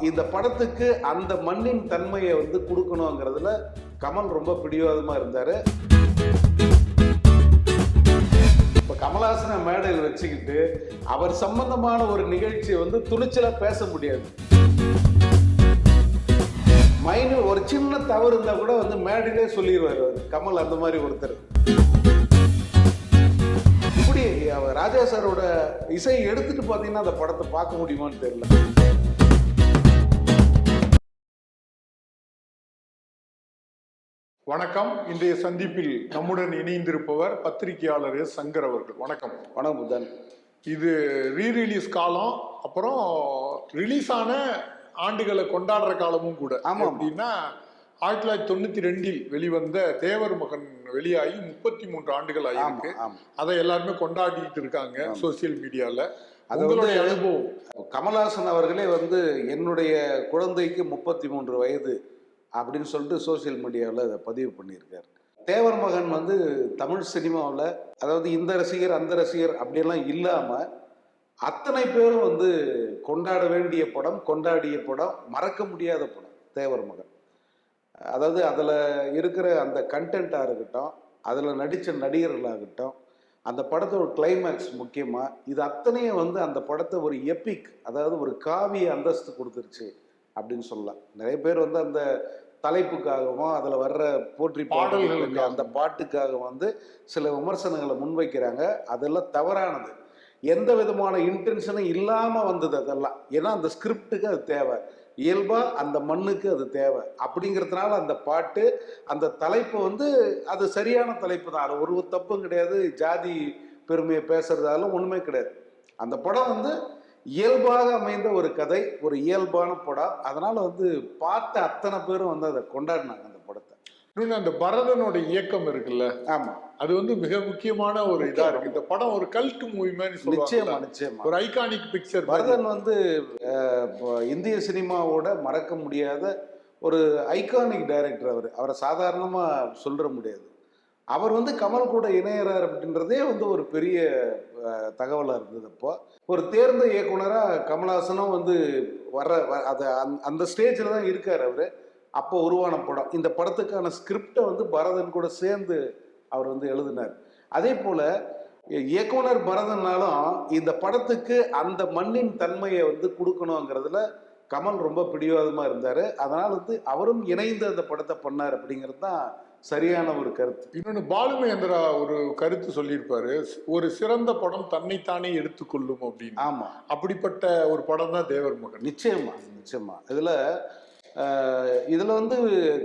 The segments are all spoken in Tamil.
இந்த படத்துக்கு அந்த மண்ணின் தன்மையை வந்து கொடுக்கணுங்கிறதுல கமல் ரொம்ப பிடிவாதமா இருந்தாரு. இப்ப கமலஹாசனை மேடையில் வச்சுக்கிட்டு அவர் சம்பந்தமான ஒரு நிகழ்ச்சியை வந்து துணிச்சலா பேச முடியாது. ஒரு சின்ன தவறு இருந்தா கூட வந்து மேடையிலே சொல்லிடுவார் அவர். கமல் அந்த மாதிரி ஒருத்தர். இப்படி ராஜா சாரோட இசையை எடுத்துட்டு பாத்தீங்கன்னா அந்த படத்தை பார்க்க முடியுமான்னு தெரியல. வணக்கம். இன்றைய சந்திப்பில் நம்முடன் இணைந்திருப்பவர் பத்திரிகையாளர் எஸ். சங்கர் அவர்கள். வணக்கம். வணக்கம் புதன். இது ரீரிலீஸ் காலம், அப்புறம் ரிலீஸ் ஆன ஆண்டுகளை கொண்டாடுற காலமும் கூட. அப்படின்னா 1992 வெளிவந்த தேவர் மகன் வெளியாகி 33 ஆண்டுகள் ஆயிருக்கு. அதை எல்லாருமே கொண்டாடிட்டு இருக்காங்க சோசியல் மீடியால. அதனுடைய அனுபவம். கமலஹாசன் அவர்களே வந்து என்னுடைய குழந்தைக்கு 33 வயது அப்படின்னு சொல்லிட்டு சோசியல் மீடியாவில் அதை பதிவு பண்ணியிருக்காரு. தேவர் மகன் வந்து தமிழ் சினிமாவில், அதாவது இந்த ரசிகர் அந்த ரசிகர் அப்படியெல்லாம் இல்லாமல் அத்தனை பேரும் வந்து கொண்டாட வேண்டிய படம், கொண்டாடிய படம், மறக்க முடியாத படம் தேவர் மகன். அதாவது அதில் இருக்கிற அந்த கண்டென்ட்டாக இருக்கட்டும், அதில் நடித்த நடிகர்களாகட்டும், அந்த படத்தோட கிளைமேக்ஸ் முக்கியமாக, இது அத்தனையும் வந்து அந்த படத்தை ஒரு எப்பிக், அதாவது ஒரு காவிய அந்தஸ்து கொடுத்துருச்சு அப்படின்னு சொல்லலாம். நிறைய பேர் வந்து அந்த தலைப்புக்காகவும் அதில் வர்ற போற்றி பாடல்களுக்கு அந்த பாட்டுக்காக வந்து சில விமர்சனங்களை முன்வைக்கிறாங்க. அதெல்லாம் தவறானது. எந்த விதமான இன்டென்ஷனும் இல்லாமல் வந்தது அதெல்லாம். ஏன்னா அந்த ஸ்கிரிப்டுக்கு அது தேவை, இயல்பாக அந்த மண்ணுக்கு அது தேவை. அப்படிங்கிறதுனால அந்த பாட்டு, அந்த தலைப்பு வந்து அது சரியான தலைப்பு தான். அது ஒரு தப்பும் கிடையாது. ஜாதி பெருமையை பேசுறதாலும் ஒன்றுமே கிடையாது. அந்த படம் வந்து இயல்பாக அமைந்த ஒரு கதை, ஒரு இயல்பான படம். அதனால வந்து பார்த்த அத்தனை பேரும் வந்து அதை கொண்டாடினாங்க அந்த படத்தை. இன்னொன்று, அந்த பரதனோட இயக்கம் இருக்குல்ல, ஆமா, அது வந்து மிக முக்கியமான ஒரு இதா இருக்கு. இந்த படம் ஒரு கல்ட் மூவி மாதிரி நிச்சயமா நிச்சயமா ஒரு ஐகானிக் பிக்சர். பரதன் வந்து இந்திய சினிமாவோட மறக்க முடியாத ஒரு ஐகானிக் டைரக்டர். அவரை சாதாரணமா சொல்ற முடியாது. அவர் வந்து கமல் கூட இணையறார் அப்படின்றதே வந்து ஒரு பெரிய தகவலாக இருந்தது. அப்போ ஒரு தேர்ந்த இயக்குனராக கமல்ஹாசனும் வந்து அந்த ஸ்டேஜில் தான் இருக்கார் அவர். அப்போ உருவான படம். இந்த படத்துக்கான ஸ்கிரிப்டை வந்து பரதன் கூட சேர்ந்து அவர் வந்து எழுதினார். அதே போல் இயக்குனர் பரதன்னாலும் இந்த படத்துக்கு அந்த மண்ணின் தன்மையை வந்து கொடுக்கணுங்கிறதுல கமல் ரொம்ப பிடிவாதமாக இருந்தார். அதனால் வந்து அவரும் இணைந்து அந்த படத்தை பண்ணார் அப்படிங்கிறது தான் சரியான ஒரு கருத்து. இன்னொன்று, பாலுமகேந்திரா ஒரு கருத்து சொல்லியிருப்பாரு, ஒரு சிறந்த படம் தன்னைத்தானே எடுத்துக்கொள்ளும் அப்படின்னு. ஆமா, அப்படிப்பட்ட ஒரு படம் தான் தேவர் மகன். நிச்சயமா நிச்சயமா. இதுல வந்து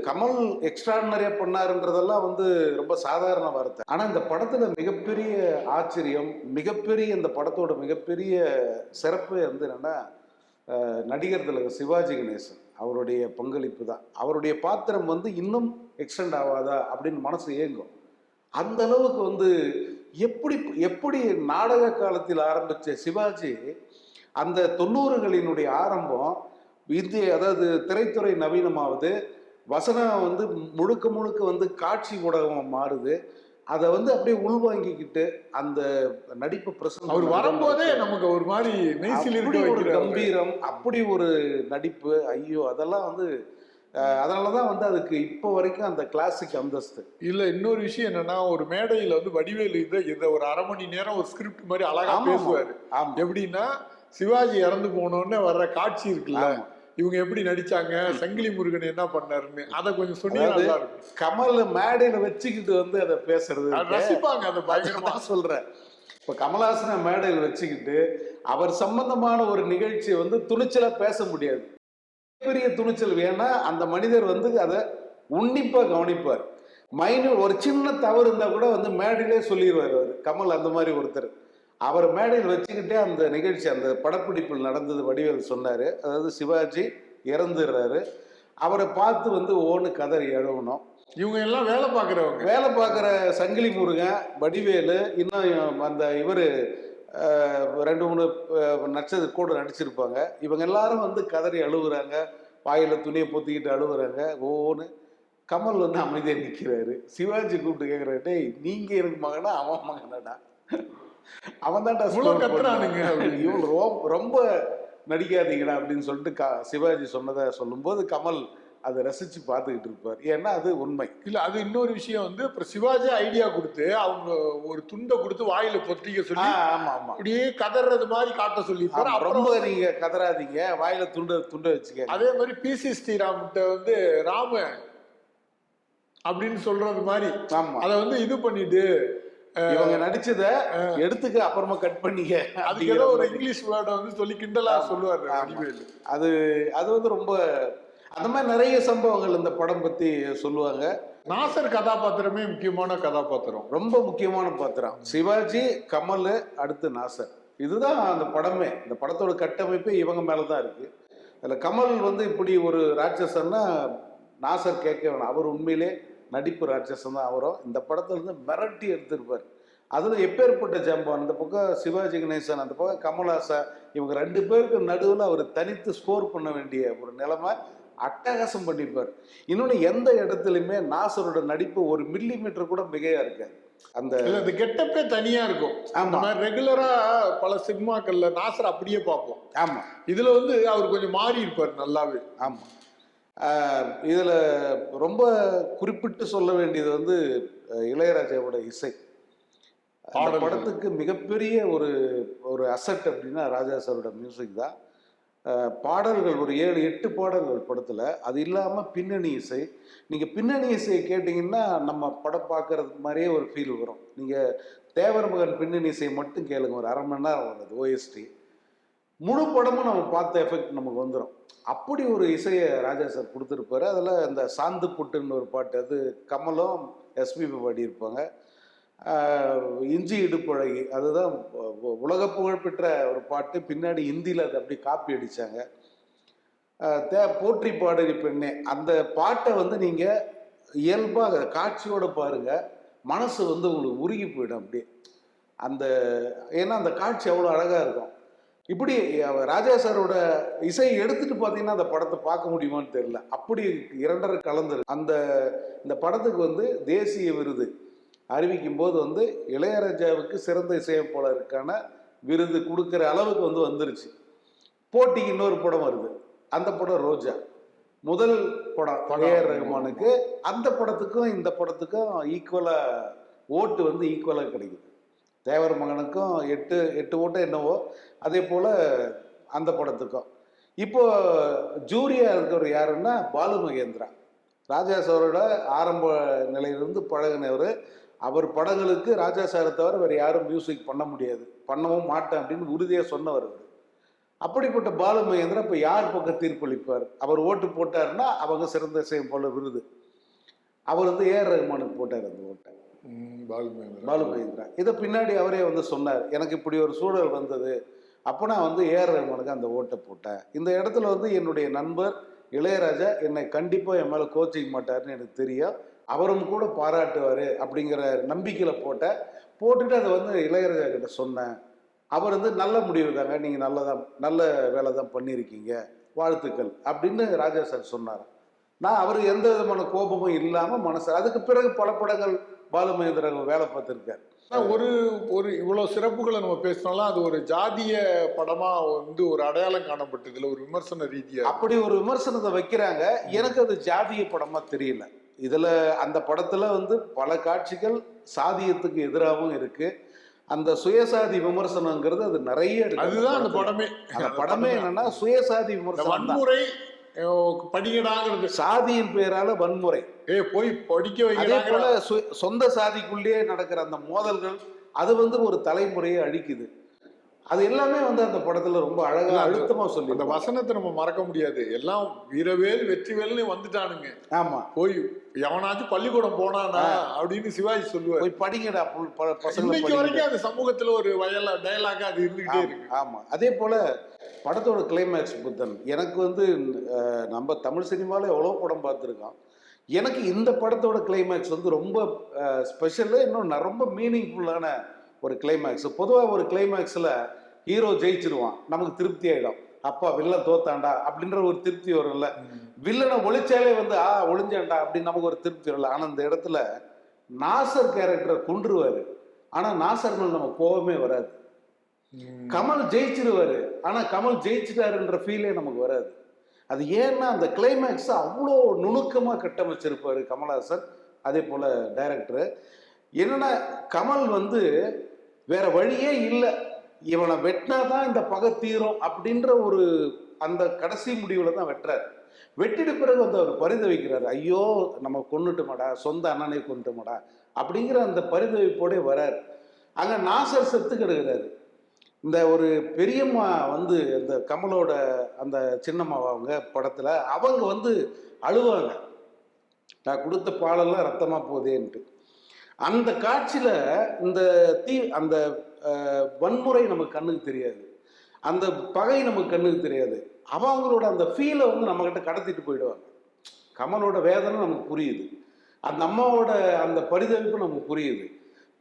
கமல் எக்ஸ்ட்ராடினரியா பண்ணாருன்றதெல்லாம் வந்து ரொம்ப சாதாரண வார்த்தை. ஆனா இந்த படத்துல மிகப்பெரிய ஆச்சரியம், மிகப்பெரிய இந்த படத்தோட மிகப்பெரிய சிறப்பு வந்து என்னன்னா, நடிகர் திலகம் சிவாஜி கணேசன் அவருடைய பங்களிப்பு தான். அவருடைய பாத்திரம் வந்து இன்னும் எக்ஸ்டெண்ட் ஆகாதா அப்படின்னு மனசு ஏங்கும். அந்த அளவுக்கு வந்து எப்படி நாடக காலத்தில் ஆரம்பிச்ச சிவாஜி அந்த 90களினுடைய ஆரம்பம், அதாவது திரைத்துறை நவீனமாவது, வசனம் வந்து முழுக்க வந்து காட்சி ஊடகம் மாறுது. அதை வந்து அப்படியே உள்வாங்கிக்கிட்டு அந்த நடிப்பு பிரசன்ட் அவர் வரும்போதே நமக்கு ஒரு மாதிரி ஒரு கம்பீரம், அப்படி ஒரு நடிப்பு. ஐயோ, அதெல்லாம் வந்து அதனாலதான் வந்து அதுக்கு இப்போ வரைக்கும் அந்த கிளாசிக் அந்தஸ்து. இல்ல, இன்னொரு விஷயம் என்னன்னா, ஒரு மேடையில வந்து வடிவேலு இதை ஒரு அரை மணி நேரம் ஒரு ஸ்கிரிப்ட் மாதிரி அழகா பேசுவாரு. எப்படின்னா, சிவாஜி இறந்து போனோன்னு வர்ற காட்சி இருக்குல்ல, இவங்க எப்படி நடிச்சாங்க, சங்கிலி முருகன் என்ன பண்ணாருன்னு, அதை கொஞ்சம் சொன்னீங்க. கமல் மேடையில வச்சுக்கிட்டு வந்து அதை பேசுறது ரசிப்பாங்க. அதை பயங்கரமா சொல்றேன். இப்ப கமலஹாசனை மேடையில் வச்சுக்கிட்டு அவர் சம்பந்தமான ஒரு நிகழ்ச்சியை வந்து துணிச்சலா பேச முடியாது. பெரிய துணிச்சல் வேணா அந்த மனிதர் வந்து அதை உன்னிப்பா கவனிப்பார். ஒரு சின்ன தவறு இருந்தா கூட வந்து மேடையிலே சொல்லிடுவார் அவர். கமல் அந்த மாதிரி ஒருத்தர். அவர் மேடையில் வச்சுக்கிட்டே அந்த நிகழ்ச்சி, அந்த படப்பிடிப்பில் நடந்தது வடிவேல் சொன்னாரு. அதாவது சிவாஜி இறந்துடுறாரு, அவரை பார்த்து வந்து ஓன்னு கதறி எழுவணும். இவங்க எல்லாம் வேலை பார்க்குற சங்கிலி முருகன், வடிவேலு, இன்னும் அந்த இவர் 2-3 நட்சத்திர கூட நடிச்சிருப்பாங்க. இவங்க எல்லாரும் வந்து கதறி அழுகுறாங்க, வாயில துணியை பொத்திக்கிட்டு அழுகுறாங்க ஓன்னு. கமல் வந்து அமைதியாக நிற்கிறாரு. சிவாஜி கூப்பிட்டு கேட்குறாரு, டேய் நீங்க எனக்கு மகனா அவன் மகனாடா, அவன் தான்டா கத்துறானுங்க. இவங்க ரொம்ப நடிக்காதீங்கடா அப்படின்னு சொல்லிட்டு சிவாஜி சொன்னதை சொல்லும்போது கமல் அதை ரசிச்சு பார்த்துக்கிட்டு இருப்பார். ஏன்னா அது உண்மை. இல்ல அது இன்னொரு விஷயம் வந்து அப்புறம் சிவாஜி ஐடியா கொடுத்து அவங்க ஒரு துண்டை கொடுத்து வாயில பொத்திக்க சொல்லி ஆமா ஆமா அப்படியே கதறது மாதிரி காட்ட சொல்லி ரொம்ப நீங்க கதறாதீங்க, வாயில துண்டை வச்சுக்க. அதே மாதிரி பிசி ஸ்ரீராம் வந்து ராம அப்படின்னு சொல்றது மாதிரி அதை வந்து இது பண்ணிட்டு இவங்க நடிச்சத எடுத்துக்க அப்புறமா கட் பண்ணிக்க, அதுக்கு ஏதோ ஒரு இங்கிலீஷ் வேர்டை வந்து சொல்லி கிண்டலா சொல்லுவாரு. அது அது வந்து ரொம்ப அந்த மாதிரி நிறைய சம்பவங்கள் இந்த படம் பத்தி சொல்லுவாங்க. நாசர் கதாபாத்திரமே முக்கியமான கதாபாத்திரம், ரொம்ப முக்கியமான பாத்திரம். சிவாஜி, கமல், அடுத்து நாசர். இதுதான் அந்த படமே. இந்த படத்தோட கட்டமைப்பே இவங்க மேலதான் இருக்கு. அதுல கமல் வந்து இப்படி ஒரு ராட்சசன்னா நாசர் கேட்க வேணாம், அவர் உண்மையிலே நடிப்பு ராட்சசன் தான். அவரும் இந்த படத்துல இருந்து மிரட்டி எடுத்திருப்பார். அதுல எப்பேற்பட்ட ஜம்பான், இந்த பக்கம் சிவாஜி கணேசன், அந்த பக்கம் கமல்ஹாசன், இவங்க 2 பேருக்கு நடுவில் அவர் தனித்து ஸ்கோர் பண்ண வேண்டிய ஒரு நிலைமை, அட்டகாசம் பண்ணியிருப்பார். இன்னொன்று எந்த இடத்துலையுமே நாசரோட நடிப்பு 1 மில்லிமீட்டர் கூட மிகையா இருக்காது. அந்த கெட்டப்பே தனியா இருக்கும். ஆமா, ரெகுலரா பல சினிமாக்கள்ல நாசர் அப்படியே பார்ப்போம். ஆமா, இதுல வந்து அவர் கொஞ்சம் மாறி இருப்பார் நல்லாவே. ஆமா, இதுல ரொம்ப குறிப்பிட்டு சொல்ல வேண்டியது வந்து இளையராஜாவோட இசை. அந்த படத்துக்கு மிகப்பெரிய ஒரு அசட் அப்படின்னா ராஜா சாரோட மியூசிக் தான். பாடல்கள் ஒரு 7-8 பாடல்கள் படத்துல. அது இல்லாம பின்னணி இசை. நீங்க பின்னணி இசையை கேட்டீங்கன்னா நம்ம படம் பார்க்கறது மாதிரியே ஒரு ஃபீல் வரும். நீங்க தேவர் மகன் பின்னணி இசை மட்டும் கேளுங்க, ஒரு 1/2 மணி நேரம் வருது ஓஎஸ்டி. முழு படமும் நம்ம பார்த்த எஃபெக்ட் நமக்கு வந்துடும். அப்படி ஒரு இசையை ராஜா சார் கொடுத்துருப்பாரு. அதில் இந்த சாந்து புட்டுன்னு ஒரு பாட்டு, அது கமலும் எஸ்பிபி பாடியிருப்பாங்க. இஞ்சி இடுப்பழகி, அதுதான் உலக புகழ்பெற்ற ஒரு பாட்டு. பின்னாடி ஹிந்தியில் அது அப்படி காப்பி அடித்தாங்க. போற்றி பாடறி பெண்ணே, அந்த பாட்டை வந்து நீங்கள் இயல்பாக காட்சியோடு பாருங்கள், மனசு வந்து உங்களுக்கு உருகி போயிடும் அப்படியே. ஏன்னா அந்த காட்சி அவ்வளோ அழகாக இருக்கும். இப்படி ராஜா சாரோட இசையை எடுத்துட்டு பார்த்தீங்கன்னா அந்த படத்தை பார்க்க முடியுமான்னு தெரியல, அப்படி 2 கலந்துரு. இந்த படத்துக்கு வந்து தேசிய விருது அறிவிக்கும் போது வந்து இளையராஜாவுக்கு சிறந்த இசையமைப்பாளருக்கான விருது கொடுக்குற அளவுக்கு வந்து வந்துருச்சு. போட்டிக்கு இன்னொரு படம் வருது, அந்த படம் ரோஜா. முதல் படம் ஏஆர் ரஹ்மானுக்கு. அந்த படத்துக்கும் இந்த படத்துக்கும் ஈக்குவலாக ஓட்டு வந்து ஈக்குவலாக கிடைக்குது. தேவர் மகனுக்கும் 8 ஓட்டு என்னவோ, அதே போல் அந்த படத்துக்கும். இப்போ ஜூரியா இருக்கிறவர் யாருன்னா பாலு மகேந்திரா. ராஜா சாரோட ஆரம்ப நிலையிலிருந்து பழகினவர். அவர் படங்களுக்கு ராஜா சாரை தவிர வேறு யாரும் மியூசிக் பண்ண முடியாது, பண்ணவும் மாட்டேன் அப்படின்னு உறுதியாக சொன்னவர் அவர். அப்படிப்பட்ட பாலு மகேந்திரா இப்போ யார் பக்கம் தீர்ப்பளிப்பார்? அவர் ஓட்டு போட்டாருன்னா அவங்க சிறந்த இசையமைப்பாளர் விருது. அவர் வந்து ஏஆர் ரஹ்மானுக்கு போட்டார் அந்த ஓட்டை, பாலு மகேந்திரா. இதை பின்னாடி அவரே வந்து சொன்னார், எனக்கு இப்படி ஒரு சூழல் வந்தது, அப்போ நான் வந்து ஏஆர் ரஹ்மானுக்கு அந்த ஓட்டை போட்டேன். இந்த இடத்துல வந்து என்னுடைய நண்பர் இளையராஜா என்னை கண்டிப்பாக என் மேலே கோச்சிக்க மாட்டார்னு எனக்கு தெரியும், அவரும் கூட பாராட்டுவார் அப்படிங்கிற நம்பிக்கையில் போட்டுட்டு அதை வந்து இளையராஜா கிட்ட சொன்னேன். அவர் வந்து நல்ல முடிவு தாங்க, நீங்கள் நல்ல வேலை தான் பண்ணியிருக்கீங்க, வாழ்த்துக்கள் அப்படின்னு ராஜா சார் சொன்னார். நான் அவர் எந்த விதமான கோபமும் இல்லாமல் மனசு. அதுக்கு பிறகு பல படங்கள் பாலு மகேந்திரா வேலை பார்த்துருக்கார். ஒரு இவ்வளவு சிறப்புகளை நம்ம பேசினாலும் அது ஒரு ஜாதிய படமா வந்து ஒரு அடையாளம் காணப்பட்டதுல ஒரு விமர்சன ரீதியா அப்படி ஒரு விமர்சனத்தை வைக்கிறாங்க. எனக்கு அது ஜாதிய படமா தெரியல. இதுல அந்த படத்துல வந்து பல காட்சிகள் சாதியத்துக்கு எதிராகவும் இருக்கு. அந்த சுயசாதி விமர்சனங்கிறது அது நிறைய இருக்கு. அதுதான் அந்த படமே. அந்த படமே என்னன்னா சுயசாதி விமர்சனம், வன்முறை படிக்கடாங்கிறது, சாதியின் பேரால வன்முறை, போய் படிக்க வைக்க. அதே போல சொந்த சாதிக்குள்ளேயே நடக்கிற அந்த மோதல்கள், அது வந்து ஒரு தலைமுறையை அழிக்குது. அது எல்லாமே வந்து அந்த படத்துல ரொம்ப அழகா அழுத்தமா சொல்லி. அந்த வசனத்தை நம்ம மறக்க முடியாது. எல்லாம் வீரவேல் வெற்றிவேல்னு வந்துட்டானுங்க. ஆமா, போய் எவனாச்சும் பள்ளிக்கூடம் போனானா அப்படின்னு சிவாஜி சொல்லுவார், போய் படிங்கடா பசங்க. இன்னைக்கு வரைக்கும் அந்த சமூகத்துல ஒரு டயலாக அது இருந்துகிட்டே இருக்கு. ஆமா, அதே போல படத்தோட கிளைமேக்ஸ் புத்தன். எனக்கு வந்து நம்ம தமிழ் சினிமாவில் எவ்வளோ படம் பார்த்துருக்கோம், எனக்கு இந்த படத்தோட கிளைமேக்ஸ் வந்து ரொம்ப ஸ்பெஷலு. இன்னும் ரொம்ப மீனிங்ஃபுல்லான ஒரு கிளைமேக்ஸ். பொதுவாக ஒரு கிளைமேக்ஸில் ஹீரோ ஜெயிச்சிருவான், நமக்கு திருப்தி ஆகிடும், அப்பா வில்லன் தோத்தாண்டா அப்படின்ற ஒரு திருப்தி வரும்ல. வில்லனை ஒழிச்சாலே வந்து ஒழிஞ்சாண்டா அப்படின்னு நமக்கு ஒரு திருப்தி வரல. ஆனால் இந்த இடத்துல நாசர் கேரக்டரை கொன்றுவார், ஆனால் நாசர் மேல் நம்ம கோபமே வராது. கமல் ஜெயிச்சிருவாரு, ஆனா கமல் ஜெயிச்சிட்டாருன்ற ஃபீலே நமக்கு வராது. அது ஏன்னா அந்த கிளைமேக்ஸ் அவ்வளோ நுணுக்கமா கட்டமைச்சிருப்பாரு கமல்ஹாசன், அதே போல டைரக்டர். என்னன்னா கமல் வந்து வேற வழியே இல்லை, இவனை வெட்டினாதான் இந்த பகை தீரும் அப்படின்ற ஒரு அந்த கடைசி முடிவுல தான் வெட்டுறாரு. வெட்டிட்டு பிறகு வந்து அவர் பரிதவிக்கிறார், ஐயோ நம்ம கொன்னுட்டோமாடா, சொந்த அண்ணனை கொன்னுட்டோமாடா அப்படிங்கிற அந்த பரிதவிப்போட வராரு. அங்க நாசர் செத்து கிடக்குறாரு. இந்த ஒரு பெரியம்மா வந்து இந்த கமலோட அந்த சின்னம்மாவை அவங்க படத்துல அவங்க வந்து அழுவாங்க, நான் கொடுத்த பாலெல்லாம் ரத்தமா போதேன்ட்டு. அந்த காட்சியில இந்த அந்த வன்முறை நமக்கு கண்ணுக்கு தெரியாது, அந்த பகை நமக்கு கண்ணுக்கு தெரியாது. அவங்களோட அந்த ஃபீலை வந்து நம்ம கிட்ட கடத்திட்டு போயிடுவாங்க. கமலோட வேதனை நமக்கு புரியுது, அந்த அம்மாவோட அந்த பரிதவிப்பு நமக்கு புரியுது.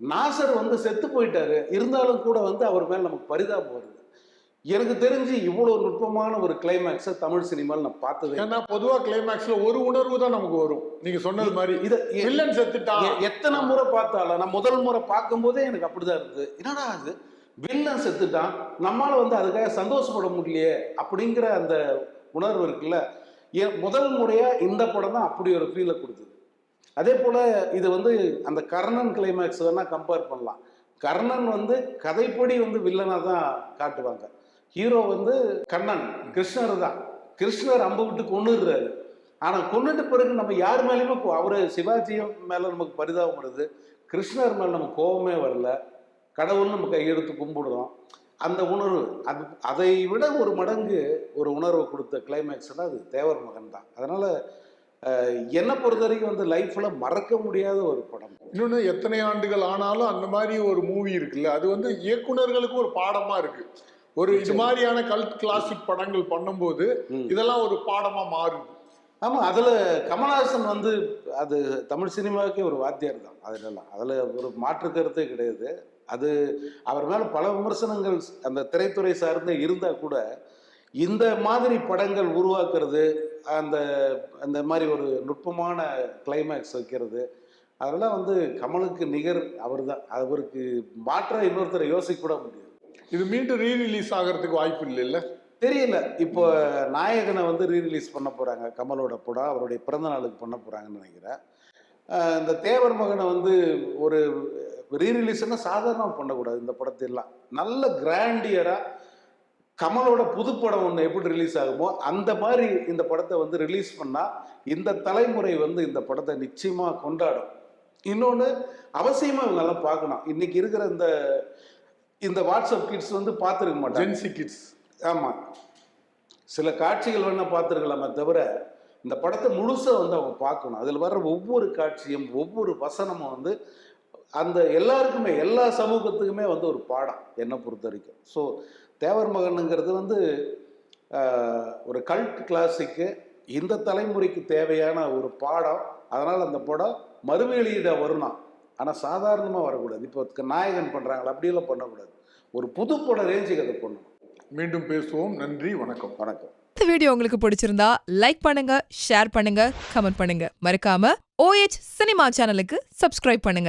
நாசர் வந்து செத்து போயிட்டாரு, இருந்தாலும் கூட வந்து அவர் மேல நமக்கு பரிதாபம் வருது. எனக்கு தெரிஞ்சு இவ்வளவு நுட்பமான ஒரு கிளைமேக்ஸை தமிழ் சினிமாவில் நான் பார்த்தது. ஏன்னா பொதுவா கிளைமேக்ஸ்ல ஒரு உணர்வு தான் நமக்கு வரும். நீங்க சொன்னது மாதிரி இதை வில்லன் செத்துட்டான் எத்தனை முறை பார்த்தாலும், நான் முதல் முறை பார்க்கும் போதே எனக்கு அப்படிதான் இருந்தது. என்னடா அது வில்லன் செத்துட்டான், நம்மளால வந்து அதுக்காக சந்தோஷப்பட முடியலையே அப்படிங்கிற அந்த உணர்வு இருக்குல்ல. முதல் முறையா இந்த படம் தான் அப்படி ஒரு ஃபீலை கொடுத்தது. அதே போல இது வந்து அந்த கர்ணன் கிளைமேக்ஸ் வேணா கம்பேர் பண்ணலாம். கர்ணன் வந்து கதைப்படி வந்து வில்லனா தான் காட்டுவாங்க, ஹீரோ வந்து கண்ணன் கிருஷ்ணர் தான். கிருஷ்ணர் அம்பு விட்டு கொன்னுடுறாரு, ஆனா கொன்னுட்டு பிறகு நம்ம யார் மேலேயுமே அவரு சிவாஜியும் மேல நமக்கு பரிதாபம் வருது, கிருஷ்ணர் மேல நமக்கு கோபமே வரல, கடவுள் நம்ம கையெடுத்து கும்பிடுறோம். அந்த உணர்வு அது அதை விட ஒரு மடங்கு ஒரு உணர்வை கொடுத்த கிளைமேக்ஸ்னா அது தேவர் மகன் தான். அதனால என்னை பொறுத்த வரைக்கும் வந்து லைஃப்ல மறக்க முடியாத ஒரு படம். இன்னொன்று, எத்தனை ஆண்டுகள் ஆனாலும் அந்த மாதிரி ஒரு மூவி இருக்குல்ல, அது வந்து இயக்குனர்களுக்கு ஒரு பாடமா இருக்கு. ஒரு இது மாதிரியான கல்ட் கிளாசிக் படங்கள் பண்ணும்போது இதெல்லாம் ஒரு பாடமா மாறுது. ஆமா, அதுல கமல்ஹாசன் வந்து அது தமிழ் சினிமாவுக்கே ஒரு வாத்தியார் தான். அதுல ஒரு மாற்று கருத்தே கிடையாது. அது அவர் மேல பல விமர்சனங்கள் அந்த திரைத்துறை சார்ந்து இருந்தா கூட இந்த மாதிரி படங்கள் உருவாக்குறது, அந்த அந்த மாதிரி ஒரு நுட்பமான கிளைமேக்ஸ் வைக்கிறது, அதெல்லாம் வந்து கமலுக்கு நிகர் அவர் தான். அவருக்கு மாற்ற இன்னொருத்தரை யோசிக்க கூட முடியாது. இது மீண்டும் ரீரிலீஸ் ஆகிறதுக்கு வாய்ப்பு இல்லைல்ல? தெரியல. இப்போ நாயகனை வந்து ரீரிலீஸ் பண்ண போறாங்க, கமலோட படம் அவருடைய பிறந்த நாளுக்கு பண்ண போறாங்கன்னு நினைக்கிறேன். இந்த தேவர் மகனை வந்து ஒரு ரீரிலீஸ்னா சாதாரணமாக பண்ணக்கூடாது. இந்த படத்தை எல்லாம் நல்ல கிராண்டியரா கமலோட புதுப்படம் ஒன்று எப்படி ரிலீஸ் ஆகுமோ அந்த மாதிரி இந்த படத்தை வந்து ரிலீஸ் பண்ணால் இந்த தலைமுறை வந்து இந்த படத்தை நிச்சயமாக கொண்டாடும். இன்னொன்று அவசியமாக இவங்கெல்லாம் பார்க்கணும். இன்னைக்கு இருக்கிற இந்த வாட்ஸ்அப் கிட்ஸ் வந்து பார்த்துருக்க மாட்டாங்க, ஜென்சி கிட்ஸ். ஆமாம், சில காட்சிகள் வேணால் பார்த்துருக்கலாமே தவிர இந்த படத்தை முழுசாக வந்து அவங்க பார்க்கணும். அதில் வர்ற ஒவ்வொரு காட்சியும் ஒவ்வொரு வசனமும் வந்து அந்த எல்லாருக்குமே எல்லா சமூகத்துக்குமே வந்து ஒரு பாடம் என்னை பொறுத்த வரைக்கும். ஸோ தேவர் மகனுங்கிறது வந்து ஒரு கல்ட் கிளாசிக்கு, இந்த தலைமுறைக்கு தேவையான ஒரு பாடம். அதனால் அந்த படம் மறுவெளியிட வரணும், ஆனால் சாதாரணமாக வரக்கூடாது. இப்போ நாயகன் பண்ணுறாங்களா அப்படியெல்லாம் பண்ணக்கூடாது, ஒரு புது பட ரேஞ்சுக்கு அதை பண்ணணும். மீண்டும் பேசுவோம். நன்றி, வணக்கம். வணக்கம். இந்த வீடியோ உங்களுக்கு பிடிச்சிருந்தா லைக் பண்ணுங்க, ஷேர் பண்ணுங்க, கமெண்ட் பண்ணுங்க. மறக்காம OH சினிமா சேனலுக்கு சப்ஸ்கிரைப் பண்ணுங்க.